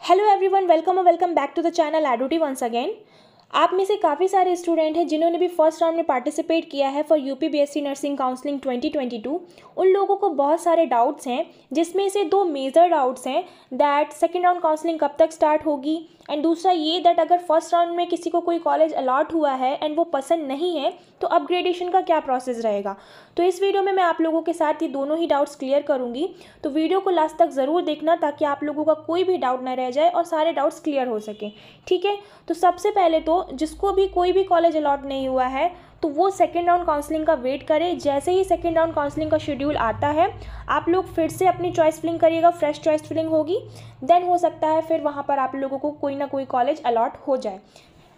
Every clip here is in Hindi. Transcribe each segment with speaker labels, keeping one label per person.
Speaker 1: Hello everyone, welcome back to the channel एडूटी वंस अगेन। आप में से काफ़ी सारे स्टूडेंट हैं जिन्होंने भी फर्स्ट राउंड में पार्टिसिपेट किया है for UP BSc nursing counselling 2022। उन लोगों को बहुत सारे डाउट्स हैं, जिसमें से दो मेजर डाउट्स हैं दैट सेकेंड राउंड काउंसलिंग कब तक स्टार्ट होगी, एंड दूसरा ये दैट अगर फर्स्ट राउंड में किसी को कोई कॉलेज अलॉट हुआ है एंड वो पसंद नहीं है तो अपग्रेडेशन का क्या प्रोसेस रहेगा। तो इस वीडियो में मैं आप लोगों के साथ ये दोनों ही डाउट्स क्लियर करूंगी, तो वीडियो को लास्ट तक ज़रूर देखना ताकि आप लोगों का कोई भी डाउट ना रह जाए और सारे डाउट्स क्लियर हो सकें। ठीक है, तो सबसे पहले तो जिसको भी कोई भी कॉलेज अलॉट नहीं हुआ है तो वो सेकेंड राउंड काउंसलिंग का वेट करें। जैसे ही सेकेंड राउंड काउंसलिंग का शेड्यूल आता है आप लोग फिर से अपनी चॉइस फिलिंग करिएगा, फ्रेश चॉइस फिलिंग होगी, देन हो सकता है फिर वहाँ पर आप लोगों को कोई ना कोई कॉलेज अलॉट हो जाए।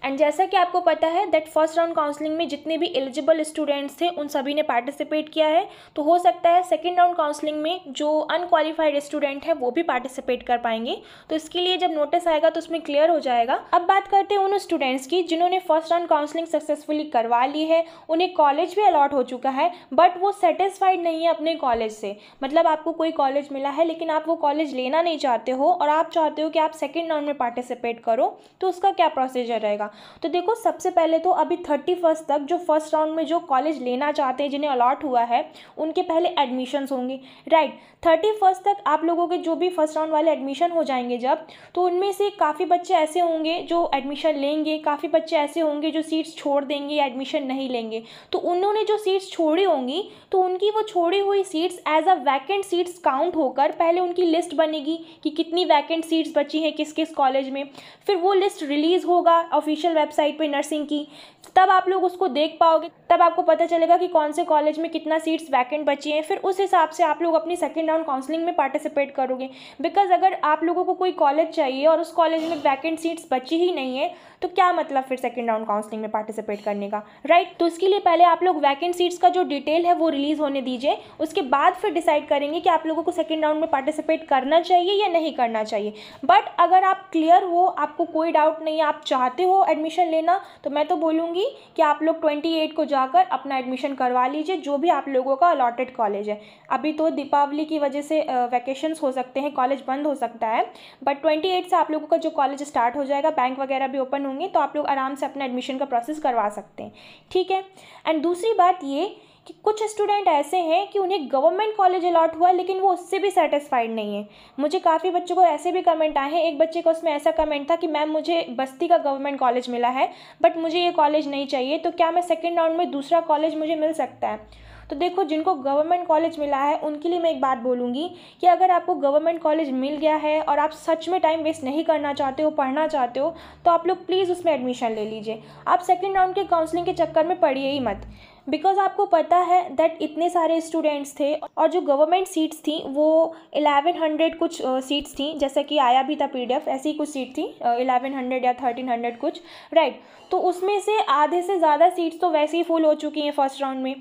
Speaker 1: एंड जैसा कि आपको पता है दैट फर्स्ट राउंड काउंसलिंग में जितने भी एलिजिबल स्टूडेंट्स थे उन सभी ने पार्टिसिपेट किया है, तो हो सकता है सेकेंड राउंड काउंसलिंग में जो अनक्वालिफाइड स्टूडेंट है वो भी पार्टिसिपेट कर पाएंगे। तो इसके लिए जब नोटिस आएगा तो उसमें क्लियर हो जाएगा। अब बात करते हैं उन स्टूडेंट्स की जिन्होंने फर्स्ट राउंड काउंसलिंग सक्सेसफुली करवा ली है, उन्हें कॉलेज भी अलॉट हो चुका है बट वो सेटिस्फाइड नहीं है अपने कॉलेज से। मतलब आपको कोई कॉलेज मिला है लेकिन आप वो कॉलेज लेना नहीं चाहते हो और आप चाहते हो कि आप सेकेंड राउंड में पार्टिसिपेट करो, तो उसका क्या प्रोसीजर रहेगा। तो देखो, सबसे पहले तो अभी 31 तक जो फर्स्ट राउंड में जो कॉलेज लेना चाहते हैं जिन्हें अलॉट हुआ है उनके पहले एडमिशन्स होंगे, राइट। 31 तक आप लोगों के जो भी फर्स्ट राउंड वाले एडमिशन हो जाएंगे जब, तो उनमें से काफ़ी बच्चे ऐसे होंगे जो एडमिशन लेंगे, काफ़ी बच्चे ऐसे होंगे जो सीट्स छोड़ देंगे या एडमिशन नहीं लेंगे। तो उन्होंने जो सीट्स छोड़ी होंगी तो उनकी वो छोड़ी हुई seats as a vacant seats count होकर पहले उनकी लिस्ट बनेगी कि कितनी वैकेंट सीट्स बची हैं किस किस कॉलेज में। फिर वो लिस्ट रिलीज़ होगा ऑफिशियल वेबसाइट पे नर्सिंग की, तब आप लोग उसको देख पाओगे, तब आपको पता चलेगा कि कौन से कॉलेज में कितना सीट्स वैकेंट बची हैं। फिर उस हिसाब से आप लोग अपनी सेकेंड राउंड काउंसलिंग में पार्टिसिपेट करोगे। बिकॉज अगर आप लोगों को कोई कॉलेज चाहिए और उस कॉलेज में वैकेंट सीट्स बची ही नहीं है तो क्या मतलब फिर सेकेंड राउंड काउंसलिंग में पार्टिसिपेट करने का, राइट। तो इसके लिए पहले आप लोग वैकेंट सीट्स का जो डिटेल है वो रिलीज़ होने दीजिए, उसके बाद फिर डिसाइड करेंगे कि आप लोगों को सेकेंड राउंड में पार्टिसिपेट करना चाहिए या नहीं करना चाहिए। बट अगर आप क्लियर हो, आपको कोई डाउट नहीं है, आप चाहते हो एडमिशन लेना, तो मैं तो बोलूँगी कि आप लोग 28 को जाकर अपना एडमिशन करवा लीजिए जो भी आप लोगों का अलॉटेड कॉलेज है। अभी तो दीपावली की वजह से वैकेशंस हो सकते हैं, कॉलेज बंद हो सकता है, बट 28 से आप लोगों का जो कॉलेज स्टार्ट हो जाएगा, बैंक वगैरह भी ओपन होंगे, तो आप लोग आराम से अपना एडमिशन का प्रोसेस करवा सकते हैं। ठीक है। एंड दूसरी बात ये कि कुछ स्टूडेंट ऐसे हैं कि उन्हें गवर्नमेंट कॉलेज अलॉट हुआ लेकिन वो उससे भी सेटिस्फाइड नहीं है। मुझे काफ़ी बच्चों को ऐसे भी कमेंट आए हैं। एक बच्चे का उसमें ऐसा कमेंट था कि मैम मुझे बस्ती का गवर्नमेंट कॉलेज मिला है बट मुझे ये कॉलेज नहीं चाहिए, तो क्या मैं सेकेंड राउंड में दूसरा कॉलेज मुझे मिल सकता है। तो देखो, जिनको गवर्नमेंट कॉलेज मिला है उनके लिए मैं एक बात बोलूँगी कि अगर आपको गवर्नमेंट कॉलेज मिल गया है और आप सच में टाइम वेस्ट नहीं करना चाहते हो, पढ़ना चाहते हो, तो आप लोग प्लीज़ उसमें एडमिशन ले लीजिए। आप सेकेंड राउंड के काउंसलिंग के चक्कर में पड़िए ही मत। बिकॉज आपको पता है दैट इतने सारे स्टूडेंट्स थे और जो गवर्नमेंट सीट्स थी वो 1100 कुछ सीट्स थी, जैसा कि आया भी था PDF, ऐसी कुछ सीट थी 1100 या 1300 कुछ, राइट। तो उसमें से आधे से ज़्यादा सीट्स तो वैसे ही फुल हो चुकी हैं फर्स्ट राउंड में,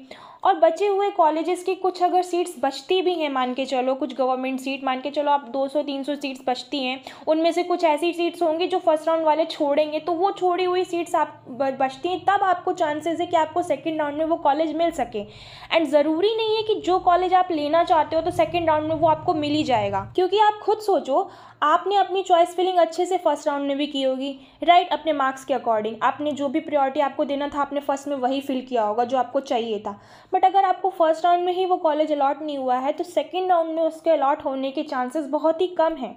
Speaker 1: और बचे हुए कॉलेजेस की कुछ अगर सीट्स बचती भी हैं, मान के चलो कुछ गवर्नमेंट सीट, मान के चलो आप 200-300 सीट्स बचती हैं, उनमें से कुछ ऐसी सीट्स होंगी जो फर्स्ट राउंड वाले छोड़ेंगे, तो वो छोड़ी हुई सीट्स आप बचती हैं, तब आपको चांसेस है कि आपको सेकेंड राउंड में वो कॉलेज मिल सके। एंड ज़रूरी नहीं है कि जो कॉलेज आप लेना चाहते हो तो सेकेंड राउंड में वो आपको मिल ही जाएगा, क्योंकि आप खुद सोचो, आपने अपनी चॉइस फिलिंग अच्छे से फर्स्ट राउंड में भी की होगी, राइट। अपने मार्क्स के अकॉर्डिंग आपने जो भी प्रायोरिटी आपको देना था आपने फर्स्ट में वही फिल किया होगा जो आपको चाहिए था। बट अगर आपको फर्स्ट राउंड में ही वो कॉलेज अलॉट नहीं हुआ है तो सेकेंड राउंड में उसके अलॉट होने के चांसेस बहुत ही कम हैं,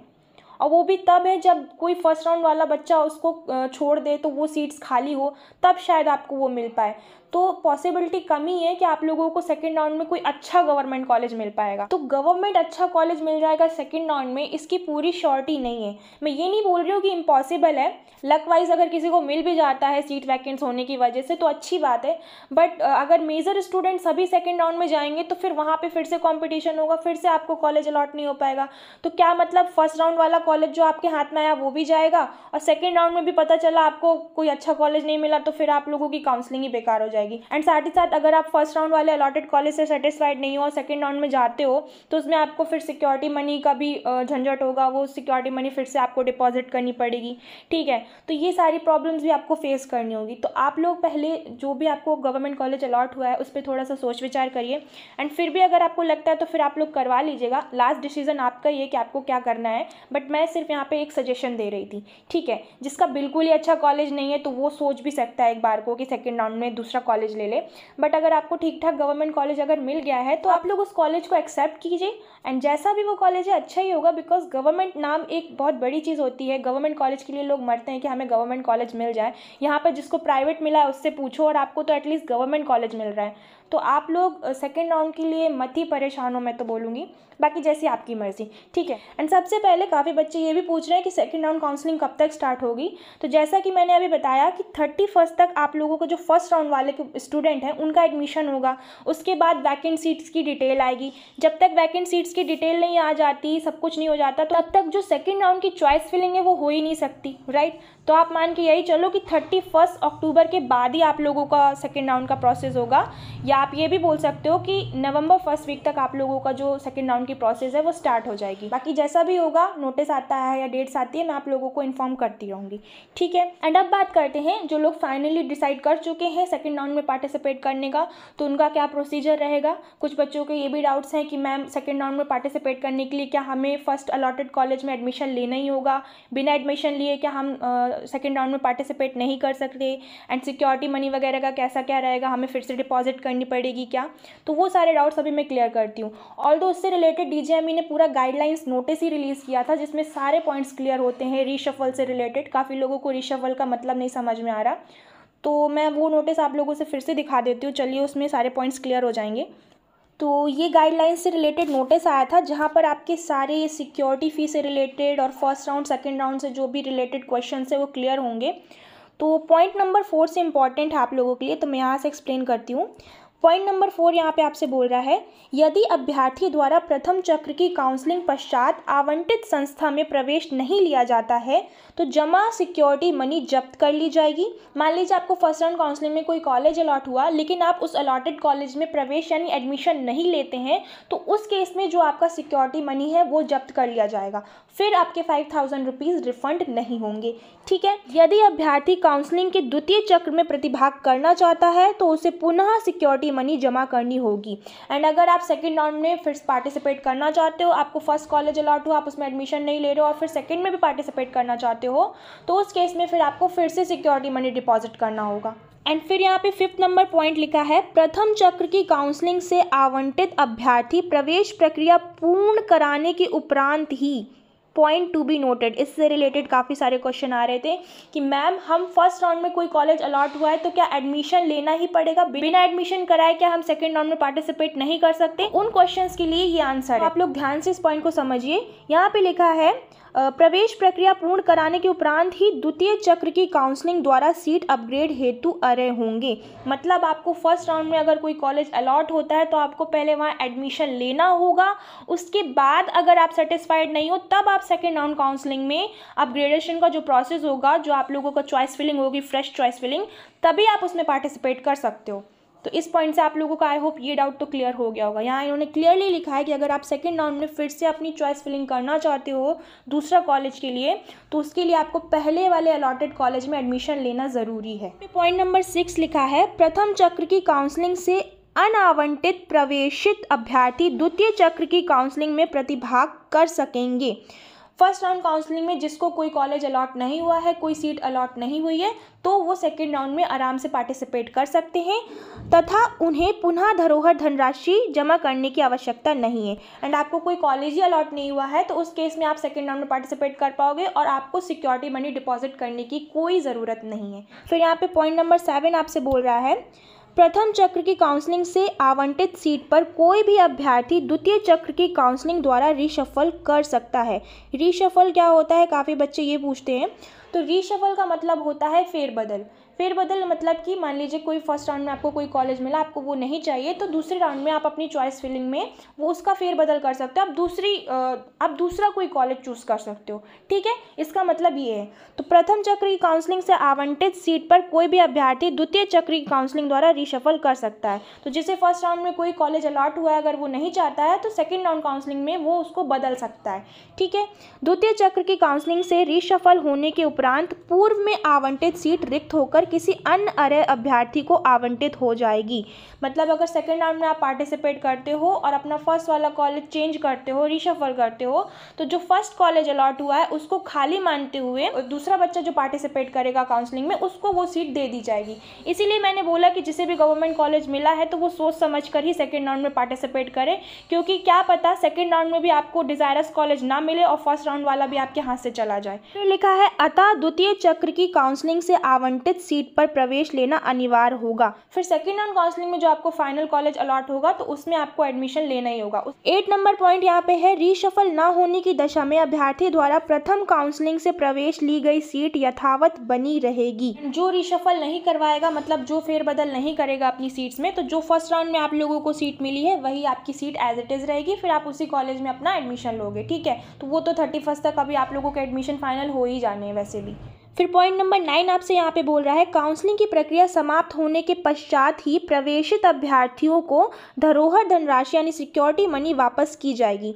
Speaker 1: और वो भी तब है जब कोई फर्स्ट राउंड वाला बच्चा उसको छोड़ दे तो वो सीट्स खाली हो, तब शायद आपको वो मिल पाए। तो पॉसिबिलिटी कम ही है कि आप लोगों को सेकेंड राउंड में कोई अच्छा गवर्नमेंट कॉलेज मिल पाएगा। तो गवर्नमेंट अच्छा कॉलेज मिल जाएगा सेकेंड राउंड में, इसकी पूरी श्योरिटी नहीं है। मैं ये नहीं बोल रही हूँ कि इम्पॉसिबल है, लक वाइज अगर किसी को मिल भी जाता है सीट वैकेंट्स होने की वजह से तो अच्छी बात है, बट अगर मेजर स्टूडेंट सभी सेकेंड राउंड में जाएंगे तो फिर वहाँ पे फिर से कॉम्पिटिशन होगा, फिर से आपको कॉलेज अलॉट नहीं हो पाएगा। तो क्या मतलब फर्स्ट राउंड वाला कॉलेज जो आपके हाथ में आया वो भी जाएगा और सेकेंड राउंड में भी पता चला आपको कोई अच्छा कॉलेज नहीं मिला, तो फिर आप लोगों की काउंसलिंग ही बेकार हो जाएगी। एंड साथ ही साथ अगर आप फर्स्ट राउंड वाले अलॉटेड कॉलेज से सेटिस्फाइड नहीं हो और सेकेंड राउंड में जाते हो तो उसमें आपको फिर सिक्योरिटी मनी का भी झंझट होगा, वो सिक्योरिटी मनी फिर से आपको डिपॉजिट करनी पड़ेगी। ठीक है, तो ये सारी प्रॉब्लम्स भी आपको फेस करनी होगी। तो आप लोग पहले जो भी आपको गवर्नमेंट कॉलेज अलॉट हुआ है उस पर थोड़ा सा सोच विचार करिए, एंड फिर भी अगर आपको लगता है तो फिर आप लोग करवा लीजिएगा। लास्ट डिसीजन आपका ही है कि आपको क्या करना है, बट मैं मैं सिर्फ यहाँ पे एक सजेशन दे रही थी, ठीक है। जिसका बिल्कुल ही अच्छा कॉलेज नहीं है तो वो सोच भी सकता है एक बार को कि सेकेंड राउंड में दूसरा कॉलेज ले ले, बट अगर आपको ठीक ठाक गवर्नमेंट कॉलेज अगर मिल गया है तो आप लोग उस कॉलेज को एक्सेप्ट कीजिए, एंड जैसा भी वो कॉलेज है अच्छा ही होगा, बिकॉज गवर्नमेंट नाम एक बहुत बड़ी चीज़ होती है। गवर्नमेंट कॉलेज के लिए लोग मरते हैं कि हमें गवर्नमेंट कॉलेज मिल जाए। यहाँ पर जिसको प्राइवेट मिला है उससे पूछो, और आपको तो एटलीस्ट गवर्नमेंट कॉलेज मिल रहा है। तो आप लोग सेकेंड राउंड के लिए मत ही परेशान हो, मैं तो बोलूँगी, बाकी जैसी आपकी मर्ज़ी, ठीक है। एंड सबसे पहले काफ़ी बच्चे ये भी पूछ रहे हैं कि सेकेंड राउंड काउंसलिंग कब तक स्टार्ट होगी। तो जैसा कि मैंने अभी बताया कि 31 तक आप लोगों को जो फर्स्ट राउंड वाले स्टूडेंट हैं उनका एडमिशन होगा। उसके बाद वैकेंट सीट्स की डिटेल आएगी। जब तक वैकेंट सीट्स की डिटेल नहीं आ जाती, सब कुछ नहीं हो जाता, तो तब तक जो सेकेंड राउंड की चॉइस फिलिंग है वो हो ही नहीं सकती, राइट। तो आप मान के यही चलो कि 31 अक्टूबर के बाद ही आप लोगों का सेकेंड राउंड का प्रोसेस होगा, या आप ये भी बोल सकते हो कि नवंबर फर्स्ट वीक तक आप लोगों का जो सेकेंड राउंड की प्रोसेस है वो स्टार्ट हो जाएगी। बाकी जैसा भी होगा, नोटिस आता है या डेट्स आती है, मैं आप लोगों को इन्फॉर्म करती रहूँगी, ठीक है। एंड अब बात करते हैं जो लोग फाइनली डिसाइड कर चुके हैं सेकेंड राउंड में पार्टिसिपेट करने का, तो उनका क्या प्रोसीजर रहेगा। कुछ बच्चों के ये भी डाउट्स हैं कि मैम सेकेंड राउंड में पार्टिसिपेट करने के लिए क्या हमें फर्स्ट अलॉटेड कॉलेज में एडमिशन लेना ही होगा, बिना एडमिशन लिए क्या हम सेकेंड राउंड में पार्टिसिपेट नहीं कर सकते, एंड सिक्योरिटी मनी वगैरह का कैसा क्या रहेगा, हमें फिर से डिपॉजिट करनी पड़ेगी क्या। तो वो सारे डाउट्स अभी मैं क्लियर करती हूँ। ऑल्दो उससे रिलेटेड DGME ने पूरा गाइडलाइंस नोटिस ही रिलीज़ किया था जिसमें सारे पॉइंट्स क्लियर होते हैं रीशफल से रिलेटेड। काफ़ी लोगों को रीशफल का मतलब नहीं समझ में आ रहा, तो मैं वो नोटिस आप लोगों से फिर से दिखा देती हूँ। चलिए, उसमें सारे पॉइंट्स क्लियर हो जाएंगे। तो ये गाइडलाइंस से रिलेटेड नोटिस आया था जहाँ पर आपके सारे सिक्योरिटी फ़ी से रिलेटेड और फर्स्ट राउंड सेकेंड राउंड से जो भी रिलेटेड क्वेश्चन है वो क्लियर होंगे। तो पॉइंट नंबर 4 से इम्पॉर्टेंट है आप लोगों के लिए, तो मैं यहाँ से एक्सप्लेन करती हूँ। पॉइंट नंबर 4 यहाँ पे आपसे बोल रहा है, यदि अभ्यर्थी द्वारा प्रथम चक्र की काउंसलिंग पश्चात आवंटित संस्था में प्रवेश नहीं लिया जाता है तो जमा सिक्योरिटी मनी जब्त कर ली जाएगी। मान लीजिए आपको फर्स्ट राउंड काउंसलिंग में कोई कॉलेज अलॉट हुआ, लेकिन आप उस अलॉटेड कॉलेज में प्रवेश यानी एडमिशन नहीं लेते हैं, तो उस केस में जो आपका सिक्योरिटी मनी है वो जब्त कर लिया जाएगा। फिर आपके 5000 रुपीज़ रिफंड नहीं होंगे, ठीक है। यदि अभ्यर्थी काउंसलिंग के द्वितीय चक्र में प्रतिभाग करना चाहता है तो उसे पुनः सिक्योरिटी मनी जमा करनी होगी। एंड अगर आप सेकंड राउंड में फिर पार्टिसिपेट करना चाहते हो, आपको फर्स्ट कॉलेज अलॉट हुआ, आप उसमें एडमिशन नहीं ले रहे हो और फिर सेकंड में भी पार्टिसिपेट करना चाहते हो, तो उस केस में फिर आपको फिर से सिक्योरिटी मनी डिपॉजिट करना होगा। एंड फिर यहाँ पे 5th नंबर पॉइंट लिखा है, प्रथम चक्र की काउंसलिंग से आवंटित अभ्यर्थी प्रवेश प्रक्रिया पूर्ण कराने के उपरांत ही, पॉइंट टू बी नोटेड, इससे रिलेटेड काफ़ी सारे क्वेश्चन आ रहे थे कि मैम हम फर्स्ट राउंड में कोई कॉलेज अलॉट हुआ है तो क्या एडमिशन लेना ही पड़ेगा, बिना एडमिशन कराए क्या हम सेकंड राउंड में पार्टिसिपेट नहीं कर सकते। उन क्वेश्चंस के लिए ये आंसर है। आप लोग ध्यान से इस पॉइंट को समझिए। यहाँ पे लिखा है प्रवेश प्रक्रिया पूर्ण कराने के उपरांत ही द्वितीय चक्र की काउंसलिंग द्वारा सीट अपग्रेड हेतु अर्ह होंगे। मतलब आपको फर्स्ट राउंड में अगर कोई कॉलेज अलॉट होता है तो आपको पहले वहाँ एडमिशन लेना होगा, उसके बाद अगर आप सेटिस्फाइड नहीं हो तब आप सेकेंड राउंड काउंसलिंग में अपग्रेडेशन का जो प्रोसेस होगा, जो आप लोगों का चॉइस फिलिंग होगी, फ्रेश चॉइस फिलिंग, तभी आप उसमें पार्टिसिपेट कर सकते हो। तो इस पॉइंट से आप लोगों का आई होप ये डाउट तो क्लियर हो गया होगा। यहाँ इन्होंने क्लियरली लिखा है कि अगर आप सेकंड राउंड में फिर से अपनी चॉइस फिलिंग करना चाहते हो दूसरा कॉलेज के लिए, तो उसके लिए आपको पहले वाले अलॉटेड कॉलेज में एडमिशन लेना ज़रूरी है। पॉइंट नंबर 6 लिखा है, प्रथम चक्र की काउंसलिंग से अनावंटित प्रवेशित अभ्यर्थी द्वितीय चक्र की काउंसलिंग में प्रतिभाग कर सकेंगे। फर्स्ट राउंड काउंसलिंग में जिसको कोई कॉलेज अलॉट नहीं हुआ है, कोई सीट अलॉट नहीं हुई है, तो वो सेकेंड राउंड में आराम से पार्टिसिपेट कर सकते हैं तथा उन्हें पुनः धरोहर धनराशि जमा करने की आवश्यकता नहीं है। एंड आपको कोई कॉलेज ही अलॉट नहीं हुआ है तो उस केस में आप सेकेंड राउंड में पार्टिसिपेट कर पाओगे और आपको सिक्योरिटी मनी डिपॉजिट करने की कोई ज़रूरत नहीं है। फिर यहाँ पे पॉइंट नंबर 7 आपसे बोल रहा है, प्रथम चक्र की काउंसलिंग से आवंटित सीट पर कोई भी अभ्यर्थी द्वितीय चक्र की काउंसलिंग द्वारा रीशफल कर सकता है। रीशफल क्या होता है, काफ़ी बच्चे ये पूछते हैं। तो रीशफल का मतलब होता है फेरबदल। फेरबदल मतलब कि मान लीजिए कोई फर्स्ट राउंड में आपको कोई कॉलेज मिला, आपको वो नहीं चाहिए, तो दूसरे राउंड में आप अपनी चॉइस फिलिंग में वो उसका फेरबदल कर सकते हो, आप दूसरा कोई कॉलेज चूज़ कर सकते हो, ठीक है। इसका मतलब ये है। तो प्रथम चक्र की काउंसलिंग से आवंटित सीट पर कोई भी अभ्यर्थी द्वितीय चक्र की काउंसलिंग द्वारा रीशफल कर सकता है। तो जिसे फर्स्ट राउंड में कोई कॉलेज अलॉट हुआ है, अगर वो नहीं चाहता है तो सेकेंड राउंड काउंसलिंग में वो उसको बदल सकता है, ठीक है। द्वितीय चक्र की काउंसलिंग से रीशफल होने के उपरांत पूर्व में आवंटित सीट रिक्त होकर किसी अन्य अर्ह अभ्यर्थी को आवंटित हो जाएगी। मतलब अगर सेकेंड राउंड में आप पार्टिसिपेट करते हो और अपना फर्स्ट वाला कॉलेज चेंज करते हो, रीशफल करते हो, तो जो फर्स्ट कॉलेज अलॉट हुआ है उसको खाली मानते हुए दूसरा बच्चा जो पार्टिसिपेट करेगा काउंसलिंग में उसको वो सीट दे दी जाएगी। इसीलिए मैंने बोला कि जिसे भी गवर्नमेंट कॉलेज मिला है तो वो सोच समझ कर ही सेकेंड राउंड में पार्टिसिपेट करे, क्योंकि क्या पता सेकेंड राउंड में भी आपको डिजायरस कॉलेज ना मिले और फर्स्ट राउंड वाला भी आपके हाथ से चला जाए। फिर लिखा है अतः द्वितीय चक्र की काउंसलिंग से आवंटित सीट पर प्रवेश लेना अनिवार्य होगा। फिर सेकेंड राउंड काउंसलिंग में जो आपको फाइनल कॉलेज अलॉट होगा तो उसमें आपको एडमिशन लेना ही होगा। 8 नंबर पॉइंट यहाँ पे है, रीशफल न होने की दशा में अभ्यर्थी द्वारा प्रथम काउंसलिंग से प्रवेश ली गई सीट यथावत बनी रहेगी। जो रीशफल नहीं करवाएगा, मतलब जो फेरबदल नहीं करेगा अपनी सीट्स में, तो जो फर्स्ट राउंड में आप लोगों को सीट मिली है वही आपकी सीट एज इट इज रहेगी। फिर आप उसी कॉलेज में अपना एडमिशन लोगे, ठीक है। तो वो तो 31 तक अभी आप लोगों के एडमिशन फाइनल हो ही जाने हैं वैसे भी। फिर पॉइंट नंबर 9 आपसे यहाँ पे बोल रहा है, काउंसलिंग की प्रक्रिया समाप्त होने के पश्चात ही प्रवेशित अभ्यर्थियों को धरोहर धनराशि यानी सिक्योरिटी मनी वापस की जाएगी।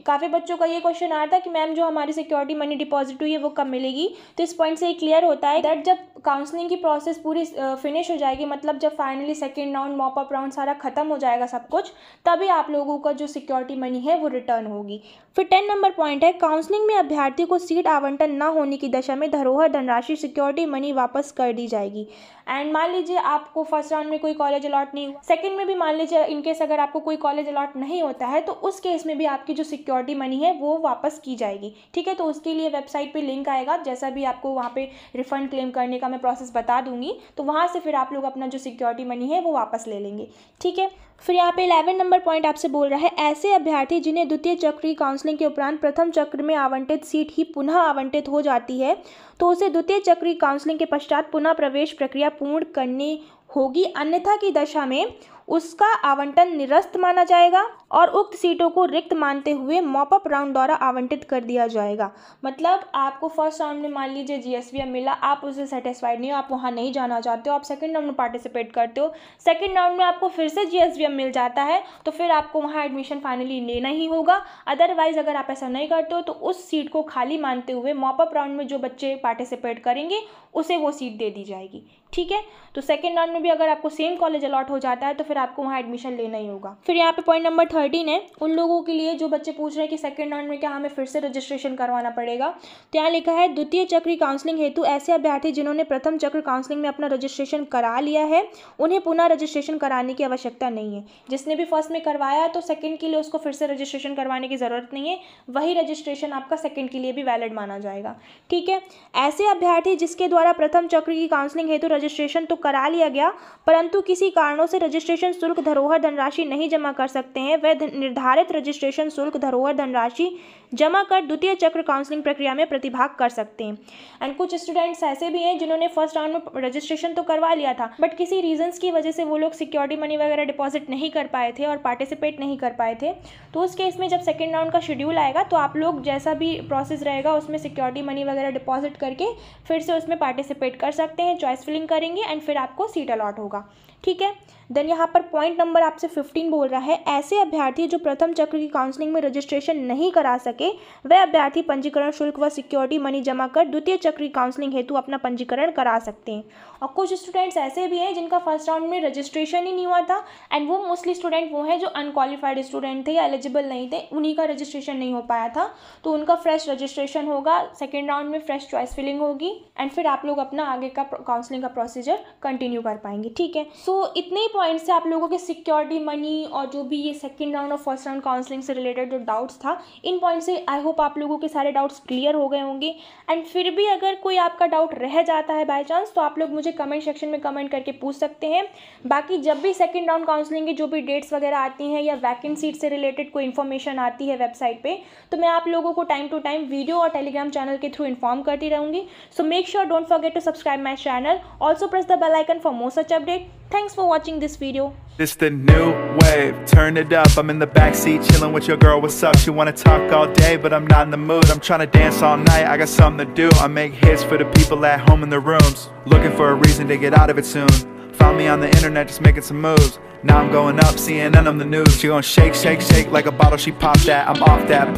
Speaker 1: काफ़ी बच्चों का ये क्वेश्चन आया था कि मैम जो हमारी सिक्योरिटी मनी डिपॉजिट हुई है वो कब मिलेगी। तो इस पॉइंट से ये क्लियर होता है दैट जब काउंसलिंग की प्रोसेस पूरी फिनिश हो जाएगी, मतलब जब finally second round mop up round सारा खत्म हो जाएगा सब कुछ, तभी आप लोगों का जो सिक्योरिटी मनी है वो रिटर्न होगी। फिर 10 नंबर पॉइंट है, काउंसलिंग में अभ्यर्थी को सीट आवंटन न होने की दशा में धरोहर धनराशि सिक्योरिटी मनी वापस कर दी जाएगी। एंड मान लीजिए आपको फर्स्ट राउंड में कोई कॉलेज अलॉट नहीं हुआ, सेकंड में भी मान लीजिए इनकेस अगर आपको कोई कॉलेज अलॉट नहीं होता है तो उस केस में भी आपकी जो सिक्योरिटी मनी है वो वापस की जाएगी, ठीक है। तो उसके लिए वेबसाइट पे लिंक आएगा, जैसा भी आपको वहाँ पे रिफंड क्लेम करने का मैं प्रोसेस बता दूंगी, तो वहाँ से फिर आप लोग अपना जो सिक्योरिटी मनी है वो वापस ले लेंगे, ठीक है। फिर यहाँ पे 11 नंबर पॉइंट आपसे बोल रहा है, ऐसे अभ्यर्थी जिन्हें द्वितीय चक्र की काउंसलिंग के उपरांत प्रथम चक्र में आवंटित सीट ही पुनः आवंटित हो जाती है तो उसे द्वितीय चक्र की काउंसलिंग के पश्चात पुनः प्रवेश प्रक्रिया पूर्ण करनी होगी, अन्यथा की दशा में उसका आवंटन निरस्त माना जाएगा और उक्त सीटों को रिक्त मानते हुए मॉप अप राउंड द्वारा आवंटित कर दिया जाएगा। मतलब आपको फर्स्ट राउंड में मान लीजिए जीएसवीएम मिला, आप उससे सेटिस्फाइड नहीं हो, आप वहाँ नहीं जाना चाहते हो, आप सेकंड राउंड में पार्टिसिपेट करते हो, सेकंड राउंड में आपको फिर से जीएसवीएम मिल जाता है तो फिर आपको वहाँ एडमिशन फाइनली लेना ही होगा। अदरवाइज अगर आप ऐसा नहीं करते हो तो उस सीट को खाली मानते हुए मॉप अप राउंड में जो बच्चे पार्टिसिपेट करेंगे उसे वो सीट दे दी जाएगी, ठीक है। तो सेकंड राउंड में भी अगर आपको सेम कॉलेज अलॉट हो जाता है तो फिर आपको वहाँ एडमिशन लेना ही होगा। फिर यहाँ पे पॉइंट नंबर 13 है, उन लोगों के लिए जो बच्चे पूछ रहे हैं कि सेकंड राउंड में क्या हमें फिर से रजिस्ट्रेशन करवाना पड़ेगा। तो यहाँ लिखा है, द्वितीय चक्र काउंसलिंग हेतु ऐसे अभ्यर्थी जिन्होंने प्रथम चक्र काउंसलिंग में अपना रजिस्ट्रेशन करा लिया है उन्हें पुनः रजिस्ट्रेशन कराने की आवश्यकता नहीं है। जिसने भी फर्स्ट में करवाया तो सेकेंड के लिए उसको फिर से रजिस्ट्रेशन करवाने की ज़रूरत नहीं है, वही रजिस्ट्रेशन आपका सेकेंड के लिए भी वैलिड माना जाएगा, ठीक है। ऐसे अभ्यर्थी जिसके द्वारा प्रथम चक्र की काउंसलिंग हेतु रजिस्ट्रेशन तो करा लिया गया परंतु किसी कारणों से रजिस्ट्रेशन शुल्क धरोहर धनराशि नहीं जमा कर सकते हैं, वह निर्धारित रजिस्ट्रेशन शुल्क धरोहर धनराशि जमा कर द्वितीय चक्र काउंसलिंग प्रक्रिया में प्रतिभाग कर सकते हैं। एंड कुछ स्टूडेंट्स ऐसे भी हैं जिन्होंने फर्स्ट राउंड में रजिस्ट्रेशन तो करवा लिया था बट किसी रीजंस की वजह से वो लोग सिक्योरिटी मनी वगैरह डिपॉजिट नहीं कर पाए थे और पार्टिसिपेट नहीं कर पाए थे। तो उस केस में जब सेकेंड राउंड का शेड्यूल आएगा तो आप लोग जैसा भी प्रोसेस रहेगा उसमें सिक्योरिटी मनी वगैरह डिपॉजिट करके फिर से उसमें पार्टिसिपेट कर सकते हैं, चॉइस फिलिंग करेंगे एंड फिर आपको सीट अलॉट होगा, ठीक है। देन यहाँ पर पॉइंट नंबर आपसे 15 बोल रहा है, ऐसे अभ्यर्थी जो प्रथम चक्र की काउंसलिंग में रजिस्ट्रेशन नहीं करा सके वह अभ्यर्थी पंजीकरण शुल्क व सिक्योरिटी मनी जमा कर द्वितीय चक्र की काउंसलिंग हेतु अपना पंजीकरण करा सकते हैं। और कुछ स्टूडेंट्स ऐसे भी हैं जिनका फर्स्ट राउंड में रजिस्ट्रेशन ही नहीं हुआ था एंड वो मोस्टली स्टूडेंट वो हैं जो अनक्वालिफाइड स्टूडेंट थे या एलिजिबल नहीं थे, उन्हीं का रजिस्ट्रेशन नहीं हो पाया था। तो उनका फ्रेश रजिस्ट्रेशन होगा, सेकेंड राउंड में फ्रेश चॉइस फिलिंग होगी एंड फिर आप लोग अपना आगे का काउंसलिंग का प्रोसीजर कंटिन्यू कर पाएंगे, ठीक है। सो इतने ही पॉइंट से आप लोगों के सिक्योरिटी मनी और जो भी ये सेकंड राउंड और फर्स्ट राउंड काउंसलिंग से रिलेटेड जो डाउट्स था, इन पॉइंट से आई होप आप लोगों के सारे डाउट्स क्लियर हो गए होंगे। एंड फिर भी अगर कोई आपका डाउट रह जाता है बाय चांस तो आप लोग मुझे कमेंट सेक्शन में कमेंट करके पूछ सकते हैं। बाकी जब भी सेकंड राउंड काउंसलिंग की जो भी डेट्स वगैरह आती हैं या वैकेंट सीट से रिलेटेड कोई इन्फॉर्मेशन आती है वेबसाइट पे तो मैं आप लोगों को टाइम टू टाइम वीडियो और टेलीग्राम चैनल के थ्रू इन्फॉर्म करती रहूँगी। So make sure don't forget to subscribe my channel, also press the bell icon for more such update. Thanks for watching this video.
Speaker 2: It's the new wave, turn it up, I'm in the backseat chilling with your girl, what's up? She wanna talk all day, but I'm not in the mood. I'm trying to dance all night, I got something to do. I make hits for the people at home in their rooms, looking for a reason to get out of it soon. Found me on the internet just making some moves. Now I'm going up, CNN on the news. She gon' shake, shake, shake like a bottle, she popped that, I'm off that.